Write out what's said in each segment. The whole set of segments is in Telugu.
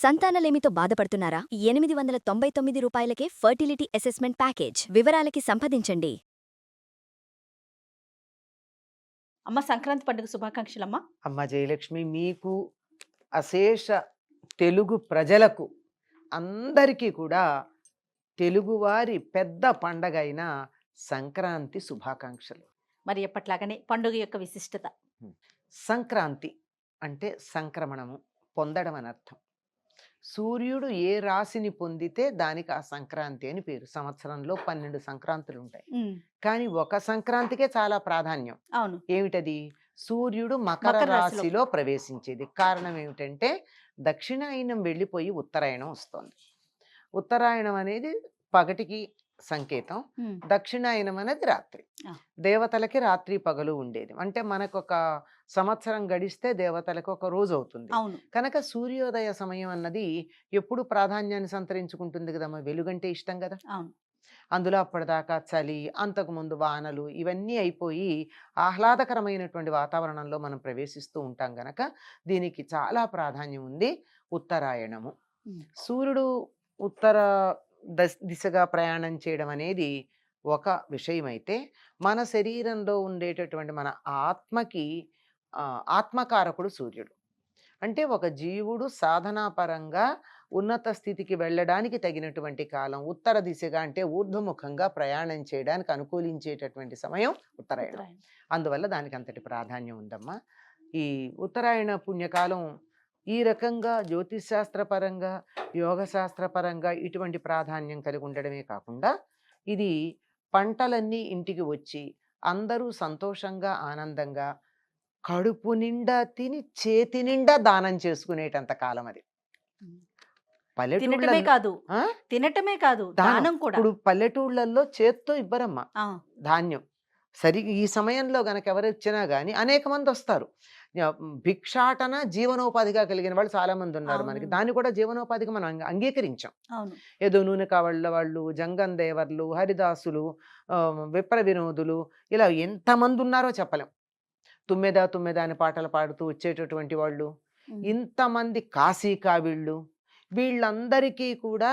సంతానలేమితో బాధపడుతున్నారా? 899 రూపాయలకే ఫర్టిలిటీ అసెస్మెంట్ ప్యాకేజ్. వివరాలకి సంప్రదించండి. అమ్మ, సంక్రాంతి పండుగ శుభాకాంక్షలమ్మా. అమ్మ జయలక్ష్మి, మీకు అశేష తెలుగు ప్రజలకు అందరికీ కూడా తెలుగువారి పెద్ద పండగ అయిన సంక్రాంతి శుభాకాంక్షలు. మరి ఎప్పట్లాగానే పండుగ యొక్క విశిష్టత. సంక్రాంతి అంటే సంక్రమణము, పొందడం అని అర్థం. సూర్యుడు ఏ రాశిని పొందితే దానికి ఆ సంక్రాంతి అని పేరు. సంవత్సరంలో 12 సంక్రాంతులు ఉంటాయి, కానీ ఒక సంక్రాంతికే చాలా ప్రాధాన్యం. అవును. ఏమిటది? సూర్యుడు మకర మకర రాశిలో. రాశిలో ప్రవేశించేది. కారణం ఏమిటంటే దక్షిణాయనం వెళ్ళిపోయి ఉత్తరాయణం వస్తోంది. ఉత్తరాయణం అనేది పగటికి సంకేతం, దక్షిణాయనం అనేది రాత్రి. ఆ. దేవతలకి రాత్రి పగలు ఉండేది. అంటే మనకు ఒక సంవత్సరం గడిస్తే దేవతలకు ఒక రోజు అవుతుంది. అవును. కనుక సూర్యోదయ సమయం అన్నది ఎప్పుడు ప్రాధాన్యాన్ని సంతరించుకుంటుంది కదమ్మా. వెలుగంటే ఇష్టం కదా. అవును. అందులో అప్పటిదాకా చలి, అంతకుముందు వానలు, ఇవన్నీ అయిపోయి ఆహ్లాదకరమైనటువంటి వాతావరణంలో మనం ప్రవేశిస్తూ ఉంటాం గనక దీనికి చాలా ప్రాధాన్యం ఉంది. ఉత్తరాయణము. సూర్యుడు ఉత్తర దిశగా ప్రయాణం చేయడం అనేది ఒక విషయమైతే, మన శరీరంలో ఉండేటటువంటి మన ఆత్మకి ఆత్మకారకుడు సూర్యుడు. అంటే ఒక జీవుడు సాధనాపరంగా ఉన్నత స్థితికి వెళ్ళడానికి తగినటువంటి కాలం ఉత్తర దిశగా, అంటే ఊర్ధ్వముఖంగా ప్రయాణం చేయడానికి అనుకూలించేటటువంటి సమయం ఉత్తరాయణం. అందువల్ల దానికి అంతటి ప్రాధాన్యం ఉందమ్మా. ఈ ఉత్తరాయణ పుణ్యకాలం ఈ రకంగా జ్యోతిశాస్త్రపరంగా, యోగశాస్త్రపరంగా ఇటువంటి ప్రాధాన్యం కలిగి ఉండడమే కాకుండా, ఇది పంటలన్నీ ఇంటికి వచ్చి అందరూ సంతోషంగా ఆనందంగా కడుపు నిండా తిని చేతి నిండా దానం చేసుకునేటంత కాలం అది. తినటమే కాదు, తినటమే కాదు, దానం కూడా. ఇప్పుడు పల్లెటూళ్ళల్లో చేత్తో ఇవ్వరమ్మా ధాన్యం. ఈ సమయంలో గనక ఎవరు వచ్చినా గానీ అనేక మంది వస్తారు. భిక్షాటన జీవనోపాధిగా కలిగిన వాళ్ళు చాలా మంది ఉన్నారు మనకి. దాన్ని కూడా జీవనోపాధిగా మనం అంగీకరించాం. ఏదో నూనె కావళ్ళ వాళ్ళు, జంగం దేవర్లు, హరిదాసులు, విప్ర వినోదులు, ఇలా ఎంతమంది ఉన్నారో చెప్పలేం. తుమ్మెద తుమ్మెద అని పాటలు పాడుతూ వచ్చేటటువంటి వాళ్ళు, ఇంతమంది కాశీ కావిళ్ళు, వీళ్ళందరికీ కూడా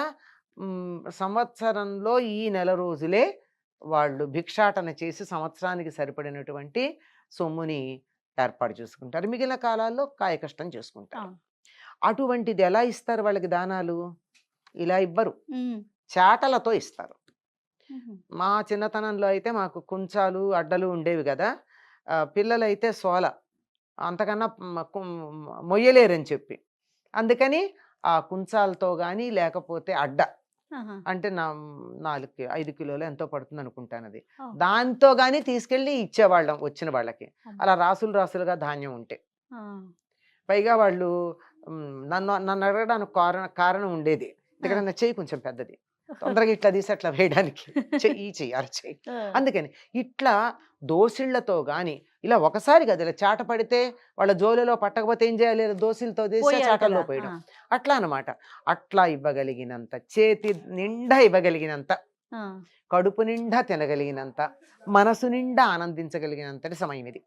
సంవత్సరంలో ఈ నెల రోజులే వాళ్ళు భిక్షాటన చేసి సంవత్సరానికి సరిపడినటువంటి సొమ్ముని ఏర్పాటు చేసుకుంటారు. మిగిలిన కాలాల్లో కాయకష్టం చేసుకుంటారు. అటువంటిది ఎలా ఇస్తారు వాళ్ళకి దానాలు? ఇలా ఇవ్వరు, చాటలతో ఇస్తారు. మా చిన్నతనంలో అయితే మాకు కుంచాలు అడ్డలు ఉండేవి కదా. పిల్లలైతే సోల, అంతకన్నా మొయ్యలేరని చెప్పి, అందుకని ఆ కుంచాలతో కానీ లేకపోతే అడ్డ, అంటే 4-5 కిలోలు ఎంతో పడుతుంది అనుకుంటాను అది, దాంతో గానీ తీసుకెళ్ళి ఇచ్చేవాళ్ళం వచ్చిన వాళ్ళకి. అలా రాసులు రాసులుగా ధాన్యం ఉంటే, పైగా వాళ్ళు నన్ను అడగడానికి కారణం ఉండేది. ఇక్కడ నా చెయ్యి కొంచెం పెద్దది, తొందరగా ఇట్లా తీసి అట్లా వేయడానికి చెయ్యి అరచేయి. అందుకని ఇట్లా దోసిళ్లతో గాని, ఇలా ఒకసారి కదా ఇలా చాట పడితే వాళ్ళ జోలిలో పట్టకపోతే ఏం చేయాలి? దోసిలతో తీసి చాటల్లో పోయడం. అట్లా అనమాట. అట్లా ఇవ్వగలిగినంత, చేతి నిండా ఇవ్వగలిగినంత, కడుపు నిండా తినగలిగినంత, మనసు నిండా ఆనందించగలిగినంతటి సమయం ఇది.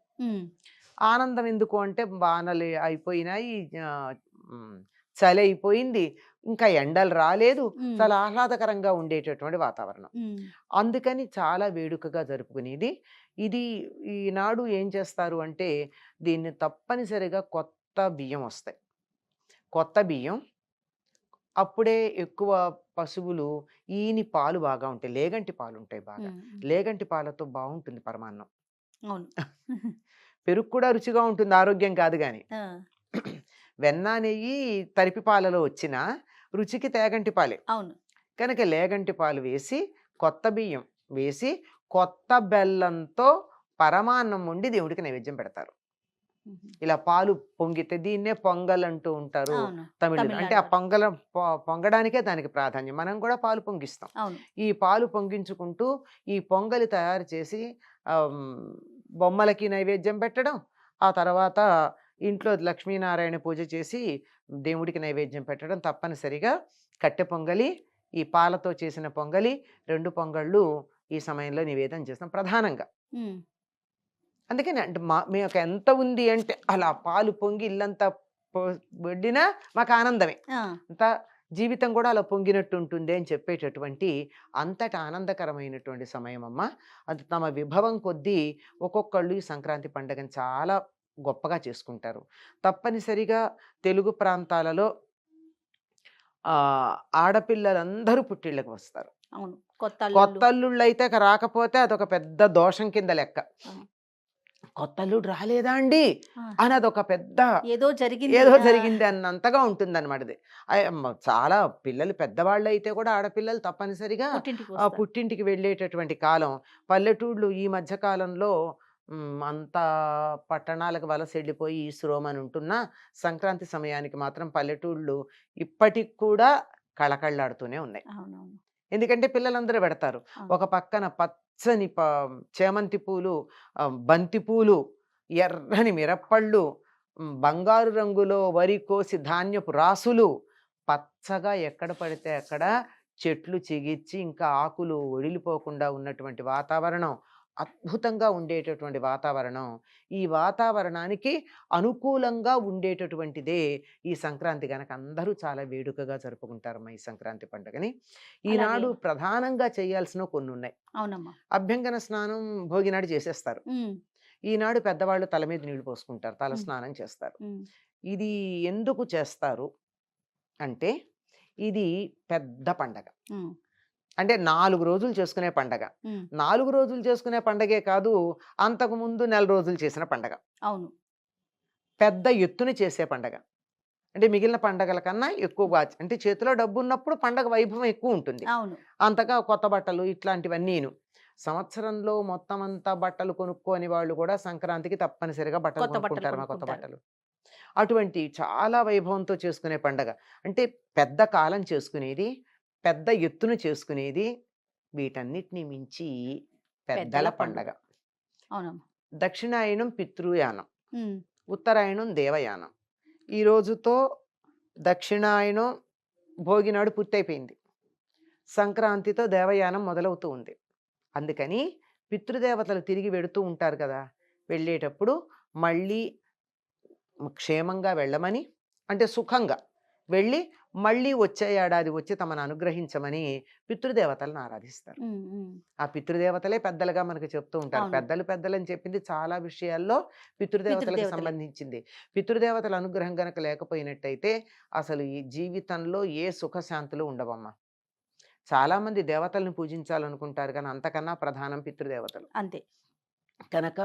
ఆనందం ఎందుకు అంటే, వానలు అయిపోయినాయి, చలి అయిపోయింది, ఇంకా ఎండలు రాలేదు, చాలా ఆహ్లాదకరంగా ఉండేటటువంటి వాతావరణం. అందుకని చాలా వేడుకగా జరుపుకునేది ఇది. ఈనాడు ఏం చేస్తారు అంటే, దీన్ని తప్పనిసరిగా కొత్త బియ్యం వస్తాయి. కొత్త బియ్యం అప్పుడే ఎక్కువ పశువులు ఈని పాలు బాగా ఉంటాయి, లేగంటి పాలు ఉంటాయి బాగా. లేగంటి పాలతో బాగుంటుంది పరమాన్నం. పెరుగు కూడా రుచిగా ఉంటుంది, ఆరోగ్యం కాదు కానీ. వెన్న నెయ్యి తరిపి పాలలో వచ్చిన రుచికి తేగంటి పాలే. కనుక లేగంటి పాలు వేసి, కొత్త బియ్యం వేసి, కొత్త బెల్లంతో పరమాన్నం వండి దేవుడికి నైవేద్యం పెడతారు. ఇలా పాలు పొంగితే దీన్నే పొంగల్ అంటూ ఉంటారు తమిళులు. అంటే ఆ పొంగడానికే దానికి ప్రాధాన్యం. మనం కూడా పాలు పొంగిస్తాం. ఈ పాలు పొంగించుకుంటూ ఈ పొంగలి తయారు చేసి బొమ్మలకి నైవేద్యం పెట్టడం, ఆ తర్వాత ఇంట్లో లక్ష్మీనారాయణ పూజ చేసి దేవుడికి నైవేద్యం పెట్టడం. తప్పనిసరిగా కట్టె పొంగలి, ఈ పాలతో చేసిన పొంగలి, 2 పొంగళ్ళు ఈ సమయంలో నివేదన చేస్తాం ప్రధానంగా. అందుకని అంటే మీకు ఎంత ఉంది అంటే, అలా పాలు పొంగి ఇల్లంతా వడ్డినా మాకు ఆనందమే. ఆ, అంత జీవితం కూడా అలా పొంగినట్టు ఉంటుంది అని చెప్పేటటువంటి అంతటి ఆనందకరమైనటువంటి సమయం అమ్మ. అది తమ విభవం కొద్దీ ఒక్కొక్కళ్ళు ఈ సంక్రాంతి పండుగని చాలా గొప్పగా చేసుకుంటారు. తప్పనిసరిగా తెలుగు ప్రాంతాలలో ఆడపిల్లలందరూ పుట్టిళ్ళకి వస్తారు. అవును. కొత్త కొత్త అల్లుళ్ళు. అల్లుళ్ళు అయితే రాకపోతే అదొక పెద్ద దోషం కింద లెక్క. ఆ. కొత్త అల్లుడు రాలేదా అండి ఆ, అని అదొక పెద్ద ఏదో జరిగింది. ఏదో ఆ, జరిగింది అన్నంతగా ఉంటుంది అనమాట. చాలా పిల్లలు పెద్దవాళ్ళు అయితే కూడా ఆడపిల్లలు తప్పనిసరిగా పుట్టింటికి వస్తారు. పుట్టింటికి వెళ్ళేటటువంటి కాలం. పల్లెటూళ్ళు ఈ మధ్య కాలంలో అంత పట్టణాలకు వలస వెళ్ళిపోయి ఈశ్రోమని ఉంటున్నా సంక్రాంతి సమయానికి మాత్రం పల్లెటూళ్ళు ఇప్పటికి కూడా కళకళ్ళాడుతూనే ఉన్నాయి. అవునవును. ఎందుకంటే పిల్లలందరూ పెడతారు. అవును. ఒక పక్కన పచ్చని చేమంతి పూలు, బంతి పూలు, ఎర్రని మిరప్పళ్ళు, బంగారు రంగులో వరి కోసి ధాన్యపు రాసులు, పచ్చగా ఎక్కడ పడితే అక్కడ చెట్లు చిగిర్చి ఇంకా ఆకులు ఒడిలిపోకుండా ఉన్నటువంటి వాతావరణం, అద్భుతంగా ఉండేటటువంటి వాతావరణం. ఈ వాతావరణానికి అనుకూలంగా ఉండేటటువంటిదే ఈ సంక్రాంతి గనక అందరూ చాలా వేడుకగా జరుపుకుంటారమ్మా ఈ సంక్రాంతి పండుగని. ఈనాడు అలాగే. ప్రధానంగా చేయాల్సినవి కొన్ని ఉన్నాయి. అవునమ్మా. అభ్యంగన స్నానం భోగినాడు చేసేస్తారు. ఉమ్, ఈనాడు పెద్దవాళ్ళు తల మీద నీళ్లు పోసుకుంటారు, తల ఉమ్, స్నానం చేస్తారు. ఉమ్, ఇది ఎందుకు చేస్తారు అంటే ఇది పెద్ద పండగ. ఉమ్, అంటే 4 రోజులు చేసుకునే పండగ. ఉమ్. 4 రోజులు చేసుకునే పండగే కాదు, అంతకుముందు నెల రోజులు చేసిన పండగ. అవును. పెద్ద ఎత్తున చేసే పండగ. అంటే మిగిలిన పండగల కన్నా ఎక్కువగా అంటే చేతిలో డబ్బు ఉన్నప్పుడు పండగ వైభవం ఎక్కువ ఉంటుంది. అవును. అంతగా కొత్త బట్టలు ఇట్లాంటివన్నీను. సంవత్సరంలో మొత్తం అంతా బట్టలు కొనుక్కోని వాళ్ళు కూడా సంక్రాంతికి తప్పనిసరిగా బట్టలు కొత్త బట్టలు కొనుక్కుంటారు, మా కొత్త కొనుక్కుంటారు. బట్టలు. అటువంటి చాలా వైభవంతో చేసుకునే పండగ. అంటే పెద్ద కాలం చేసుకునేది, పెద్ద ఎత్తున చేసుకునేది, వీటన్నిటిని మించి పెద్దల పెద్దల పండగ. పండుగ. అవునమ్మా. దక్షిణాయనం పితృయానం, ఉమ్, ఉత్తరాయణం దేవయానం. ఈ రోజుతో దక్షిణాయనం భోగినాడు పూర్తయిపోయింది. సంక్రాంతితో దేవయానం మొదలవుతూ ఉంది. అందుకని పితృదేవతలు తిరిగి వెడుతూ ఉంటారు కదా, వెళ్ళేటప్పుడు మళ్ళీ క్షేమంగా వెళ్ళమని, అంటే సుఖంగా వెళ్ళి మళ్ళీ వచ్చే ఏడాది వచ్చి తమను అనుగ్రహించమని పితృదేవతలను ఆరాధిస్తారు. ఉమ్, ఉమ్. ఆ పితృదేవతలే పెద్దలుగా మనకు చెప్తూ ఉంటారు. అవును. పెద్దలు పెద్దలు అని చెప్పింది చాలా విషయాల్లో పితృదేవతలకు పితృదేవతలే. సంబంధించింది. పితృదేవతల అనుగ్రహం గనక లేకపోయినట్టయితే అసలు ఈ జీవితంలో ఏ సుఖశాంతులు ఉండవమ్మా. చాలా మంది దేవతలను పూజించాలనుకుంటారు కానీ అంతకన్నా ప్రధానం పితృదేవతలు. అంతే. కనుక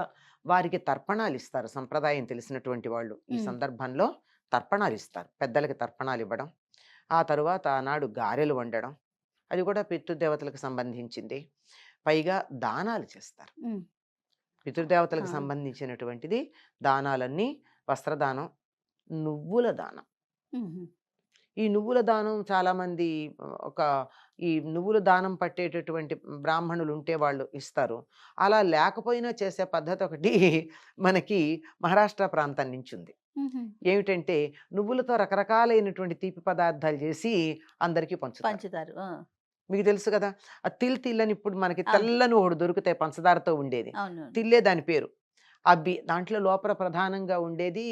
వారికి తర్పణాలు ఇస్తారు సంప్రదాయం తెలిసినటువంటి వాళ్ళు. ఈ ఉమ్, సందర్భంలో తర్పణాలు ఇస్తారు, పెద్దలకి తర్పణాలు ఇవ్వడం. ఆ తరువాత ఆనాడు గారెలు వండడం, అది కూడా పితృదేవతలకు సంబంధించింది. పైగా దానాలు చేస్తారు. ఉమ్. పితృదేవతలకు ఆ. సంబంధించినటువంటిది దానాలన్నీ వస్త్రదానం, నువ్వుల దానం. ఉమ్, ఉమ్. ఈ నువ్వుల దానం చాలామంది ఒక ఈ నువ్వుల దానం పట్టేటటువంటి బ్రాహ్మణులు ఉంటే వాళ్ళు ఇస్తారు. అలా లేకపోయినా చేసే పద్ధతి ఒకటి మనకి మహారాష్ట్ర ప్రాంతం నుంచి ఉంది. ఉమ్. ఏమిటంటే నువ్వులతో రకరకాలైనటువంటి తీపి పదార్థాలు చేసి అందరికీ పంచుతారు. పంచుతారు. ఆ, మీకు తెలుసు కదా, ఆ తిల్లని ఇప్పుడు మనకి అవును. తెల్లని ఒకటి దొరుకుతాయి పంచదారతో ఉండేది, అవును. తిల్లే దాని పేరు. అవి దాంట్లో లోపల ప్రధానంగా ఉండేది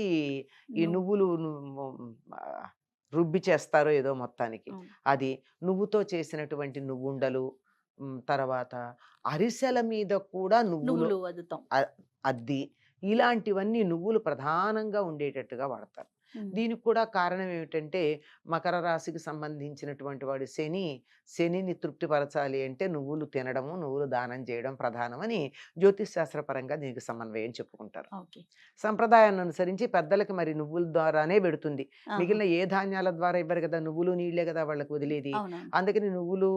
ఈ నువ్వులు ఆ, రుబ్బి చేస్తారో ఏదో మొత్తానికి. అవును. అది నువ్వుతో చేసినటువంటి నువ్వుండలు, తర్వాత అరిసెల మీద కూడా నువ్వులు నువ్వులు వదుతాం. అద్ది, ఇలాంటివన్నీ నువ్వులు ప్రధానంగా ఉండేటట్టుగా వాడతారు. ఉమ్, దీనికి కూడా కారణం ఏమిటంటే మకర రాశికి సంబంధించినటువంటి వాడు శనిని తృప్తిపరచాలి అంటే నువ్వులు తినడము, నువ్వులు దానం చేయడం ప్రధానమని జ్యోతిష్ శాస్త్రపరంగా దీనికి సమన్వయం చెప్పుకుంటారు. ఓకే. సంప్రదాయాన్ని అనుసరించి పెద్దలకి మరి నువ్వుల ద్వారానే పెడుతుంది. ఆహా. మిగిలిన ఏ ధాన్యాల ద్వారా ఇవ్వరు కదా, నువ్వులు నీళ్లే కదా వాళ్ళకి వదిలేది. అవునవును. అందుకని నువ్వులు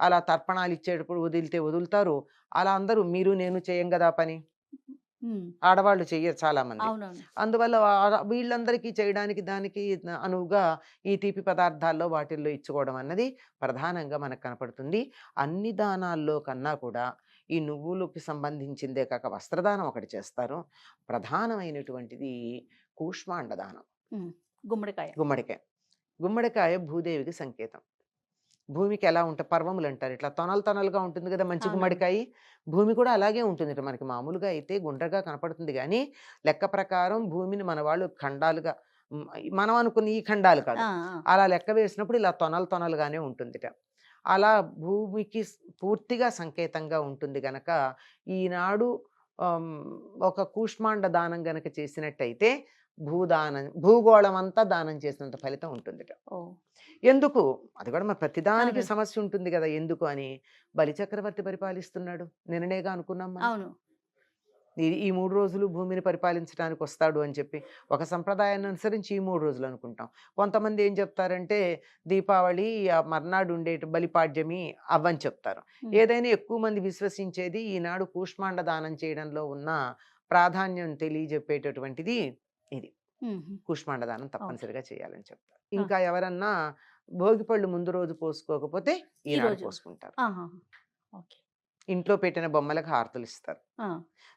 అలా తర్పణాలు ఇచ్చేటప్పుడు వదిలితే వదులుతారు. అలా అందరూ మీరు నేను చేయం కదా పని, ఉమ్, ఆడవాళ్ళు చెయ్యరు చాలా మంది. అవునవును. అందువల్ల వీళ్ళందరికీ చేయడానికి దానికి అనువుగా ఈ తీపి పదార్థాల్లో వాటిల్లో ఇచ్చుకోవడం అన్నది ప్రధానంగా మనకు కనపడుతుంది. అన్ని దానాల్లో కన్నా కూడా ఈ నువ్వులకి సంబంధించిందే కాక వస్త్రదానం ఒకటి చేస్తారు. ప్రధానమైనటువంటిది కూష్మాండ దానం. ఉమ్, గుమ్మడికాయ. గుమ్మడికాయ. గుమ్మడికాయ భూదేవికి సంకేతం. భూమికి ఎలా ఉంటాయి పర్వములు అంటారు, ఇట్లా తొనలుగా ఉంటుంది కదా మంచి అవునవును. గుమ్మడికాయ. భూమి కూడా అలాగే ఉంటుంది. మనకి మామూలుగా అయితే గుండ్రగా కనపడుతుంది కానీ లెక్క ప్రకారం భూమిని మన వాళ్ళు ఖండాలుగా మనం అనుకున్న ఈ ఖండాలు కాదు. ఆ, ఆ. అలా లెక్క వేసినప్పుడు ఇలా తొనలు తొనలుగానే ఉంటుందిట. అలా భూమికి పూర్తిగా సంకేతంగా ఉంటుంది గనక ఈనాడు ఆమ్, ఒక కూష్మాండ దానం గనక చేసినట్టయితే భూగోళం అంతా దానం చేసినంత ఫలితం ఉంటుందిట. ఓ. ఎందుకు? అది కూడా మరి ప్రతిదానికి అదే. సమస్య ఉంటుంది కదా, ఎందుకు అని. బలిచక్రవర్తి పరిపాలిస్తున్నాడు, నిన్ననేగా అనుకున్నాం మనం. అవును. ఈ 3 రోజులు భూమిని పరిపాలించడానికి వస్తాడు అని చెప్పి ఒక సంప్రదాయాన్ని అనుసరించి ఈ 3 రోజులు అనుకుంటాం. కొంతమంది ఏం చెప్తారంటే దీపావళి ఆ మర్నాడు ఉండేటి బలిపాడ్యమి అవ్వని చెప్తారు. ఉమ్. ఏదైనా ఎక్కువ మంది విశ్వసించేది ఈనాడు కూష్మాండ దానం చేయడంలో ఉన్న ప్రాధాన్యం తెలియజెప్పేటటువంటిది ఇది. ఉమ్, కూష్మాండ దానం తప్పనిసరిగా చేయాలని చెప్తారు. ఇంకా ఎవరన్నా భోగిపళ్ళు ముందు రోజు పోసుకోకపోతే ఈనాడు రోజు. పోసుకుంటారు. ఆహా. ఓకే. ఇంట్లో పెట్టిన బొమ్మలకు హారతులు ఇస్తారు. ఆ,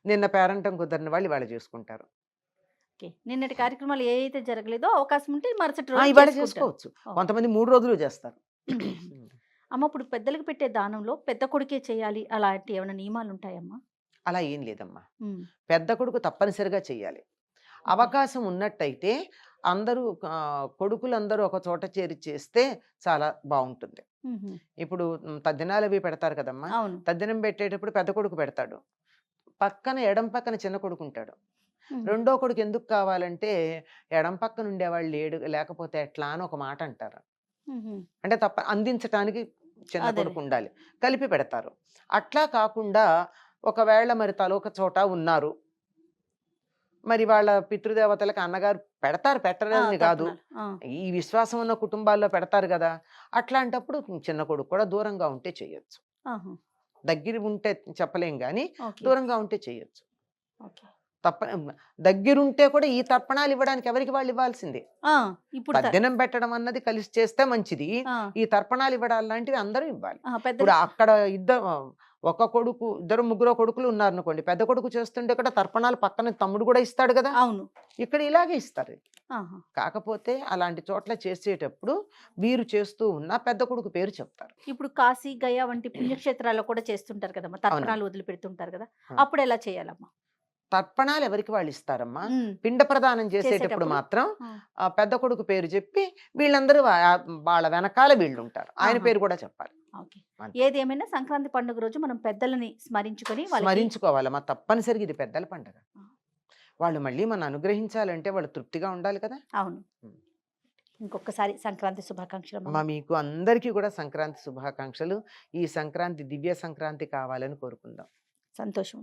నిన్న పేరంటం కుదరని వాళ్ళు ఇవాళ చేసుకుంటారు. ఓకే. నిన్నటి కార్యక్రమాలు ఏ అయితే జరగలేదో అవకాశం ఉంటే మరుసటి ఆ, రోజు ఇవాళ చేసుకుంటారు. చేసుకోవచ్చు. ఓ. కొంతమంది 3 రోజులు చేస్తారు. అమ్మ, ఇప్పుడు పెద్దలకు పెట్టే దానంలో పెద్ద కొడుకే చేయాలి అలాంటి ఏమైనా నియమాలు ఉంటాయమ్మా? అలా ఏం లేదమ్మా. ఉమ్. పెద్ద కొడుకు తప్పనిసరిగా చెయ్యాలి. అవకాశం ఉన్నట్టయితే అందరూ కొడుకులందరూ ఒక చోట చేరి చేస్తే చాలా బాగుంటుంది. ఉహు. ఇప్పుడు తద్దినాలు అవి పెడతారు కదమ్మా. అవును. తద్దినం పెట్టేటప్పుడు పెద్ద కొడుకు పెడతాడు, పక్కన ఎడం పక్కన చిన్న కొడుకు ఉంటాడు. ఉమ్. రెండో కొడుకు ఎందుకు కావాలంటే ఎడం పక్కన ఉండేవాళ్ళు లేకపోతే ఎట్లా అని ఒక మాట అంటారు. ఉహు. అంటే అందించటానికి చిన్న అదేలే. కొడుకు ఉండాలి, కలిపి పెడతారు. అట్లా కాకుండా ఒకవేళ మరి తలొక చోట ఉన్నారు, మరి వాళ్ళ పితృదేవతలకు అన్నగారు పెడతారు, ఆ, పెట్టరని కాదు, తప్పనాలు. ఆ. ఈ విశ్వాసం ఉన్న కుటుంబాల్లో పెడతారు కదా. అట్లాంటప్పుడు చిన్న కొడుకు కూడా దూరంగా ఉంటే చేయొచ్చు. ఆహా. దగ్గర ఉంటే చెప్పలేం కానీ ఓకే. దూరంగా ఉంటే చేయొచ్చు. ఓకే. దగ్గరుంటే కూడా ఈ తర్పణాలు ఇవ్వడానికి ఎవరికి వాళ్ళు ఇవ్వాల్సిందే. ఆ, ఇప్పుడు తద్దినం పెట్టడం అన్నది కలిసి చేస్తే మంచిది. ఆ, ఈ తర్పణాలు ఇవ్వడాలు లాంటివి అందరూ ఇవ్వాలి. ఆ, పెద్ద ఇప్పుడు అక్కడ ఒక కొడుకు, ఇద్దరు ముగ్గురు కొడుకులు ఉన్నారు అనుకోండి, పెద్ద కొడుకు చేస్తుంటే కూడా తర్పణాలు పక్కన తమ్ముడు కూడా ఇస్తాడు కదా. అవును. ఇక్కడ ఇలాగే ఇస్తారు. ఆహా. కాకపోతే అలాంటి చోట్ల చేసేటప్పుడు వీరు చేస్తూ ఉన్న పెద్ద కొడుకు పేరు చెప్తారు. ఇప్పుడు కాశీ గయా వంటి పుణ్యక్షేత్రాల్లో కూడా చేస్తుంటారు కదమ్మా, తర్పణాలు వదిలిపెడుతుంటారు కదా, ఆ. అప్పుడు ఎలా చేయాలమ్మా? తర్పణాలు ఎవరికి వాళ్ళు ఇస్తారమ్మా. ఉమ్. పిండ ప్రదానం చేసేటప్పుడు చేసేటప్పుడు? మాత్రం ఆ. ఆ పెద్ద కొడుకు పేరు చెప్పి వీళ్ళందరూ వాళ్ళ వెనకాల వీళ్ళు ఉంటారు, ఆయన ఆహా. పేరు కూడా చెప్పాలి. ఓకే. అంతే. ఏదేమైనా సంక్రాంతి పండుగ రోజు మనం పెద్దలని స్మరించుకొని వాళ్ళకి స్మరించుకోవాలమ్మా, తప్పనిసరిగా ఇది పెద్దల పండుగ. ఆ. వాళ్ళు మళ్ళీ మనం అనుగ్రహించాలంటే వాళ్ళు తృప్తిగా ఉండాలి కదా. అవును. ఉమ్. ఇంకొకసారి సంక్రాంతి శుభాకాంక్షలు అమ్మా, అమ్మా. మీకు అందరికీ కూడా సంక్రాంతి శుభాకాంక్షలు. ఈ సంక్రాంతి దివ్య సంక్రాంతి కావాలని కోరుకుందాం. సంతోషం.